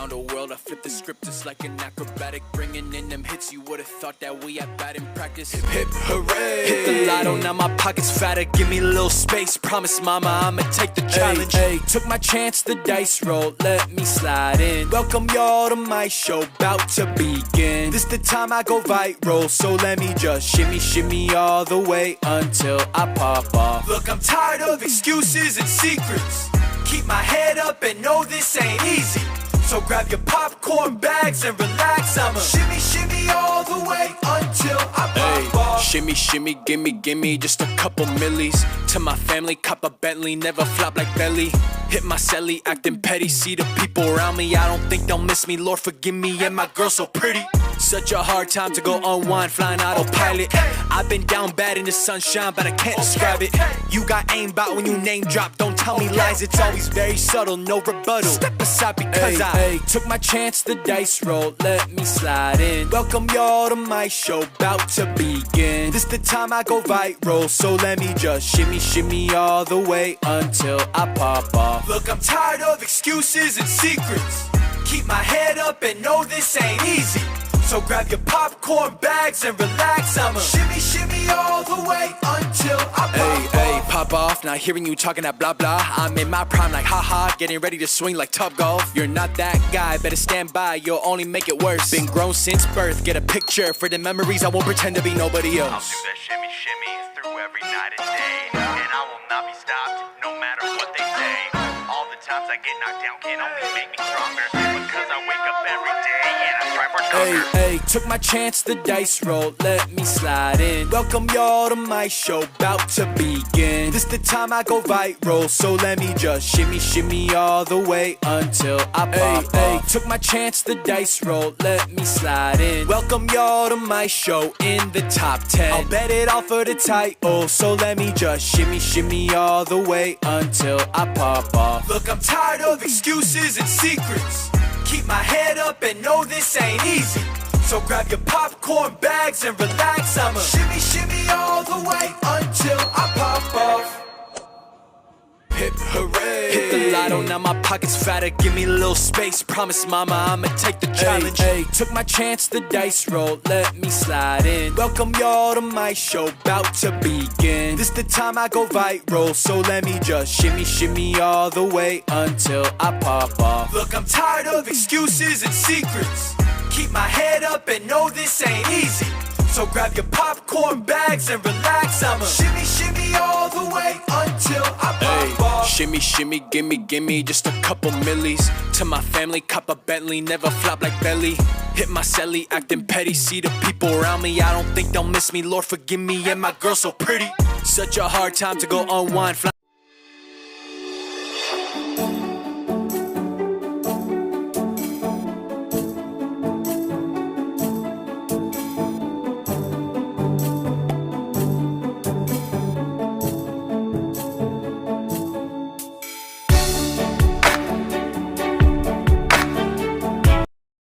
around the world, I flip the script just like an acrobatic, bringing in them hits. You would've thought that we had bad in practice. Hip hip hooray! Hit the lotto, now my pocket's fatter. Give me a little space, promise mama I'ma take the challenge. Hey, took my chance, the dice rolled, let me slide in. Welcome y'all to my show, about to begin. This the time I go viral, so let me just shimmy, shimmy all the way until I pop off. Look, I'm tired of excuses and secrets. Keep my head up and know this ain't easy. So grab your popcorn bags and relax. I'ma shimmy, shimmy all the way until I pop off. Shimmy, shimmy, gimme, just a couple millies. To my family, cop a Bentley, never flop like belly. Hit my celly, acting petty, see the people around me. I don't think they'll miss me, Lord forgive me, and my girl so pretty. Such a hard time to go unwind, flying autopilot. I've been down bad in the sunshine, but I can't describe it. You got aim about when you name drop, don't tell me lies. It's always very subtle, no rebuttal. Step aside because I took my chance, the dice rolled, let me slide in. Welcome y'all to my show, about to begin. This the time I go viral, so let me just shimmy, shimmy all the way until I pop off. Look, I'm tired of excuses and secrets. Keep my head up and know this ain't easy. So grab your popcorn bags and relax. I'ma shimmy, shimmy all the way until I pop off. Pop off, not hearing you talking that blah blah. I'm in my prime like haha, getting ready to swing like Top Golf. You're not that guy, better stand by, you'll only make it worse. Been grown since birth, get a picture for the memories, I won't pretend to be nobody else. I'll do that shimmy shimmy through every night and day, and I will not be stopped, no matter what they say. All the times I get knocked down can only make me stronger, because I wake up every day and I strive for stronger. Hey, took my chance, the dice rolled, let me slide in. Welcome y'all to my show, about to begin. This the time I go viral, so let me just shimmy, shimmy all the way until I pop off. Took my chance, the dice rolled, let me slide in. Welcome y'all to my show in the top 10. I'll bet it all for the title, so let me just shimmy, shimmy all the way until I pop off. Look, I'm tired of excuses and secrets. Keep my head up and know this ain't easy. So grab your popcorn bags and relax. I'ma shimmy, shimmy all the way until I pop off. Hip hooray. Hit the lotto, now my pocket's fatter. Give me a little space. Promise mama I'ma take the challenge. Hey, took my chance, the dice rolled, let me slide in. Welcome y'all to my show, about to begin. This the time I go viral, so let me just shimmy, shimmy all the way until I pop off. Look, I'm tired of excuses and secrets. Keep my head up and know this ain't easy. So grab your popcorn bags and relax. I'ma shimmy, shimmy all the way until I pop off. Shimmy, shimmy, gimme just a couple millies. To my family, cop a Bentley, never flop like belly. Hit my celly, acting petty, see the people around me. I don't think they'll miss me, Lord forgive me, and my girl so pretty. Such a hard time to go unwind.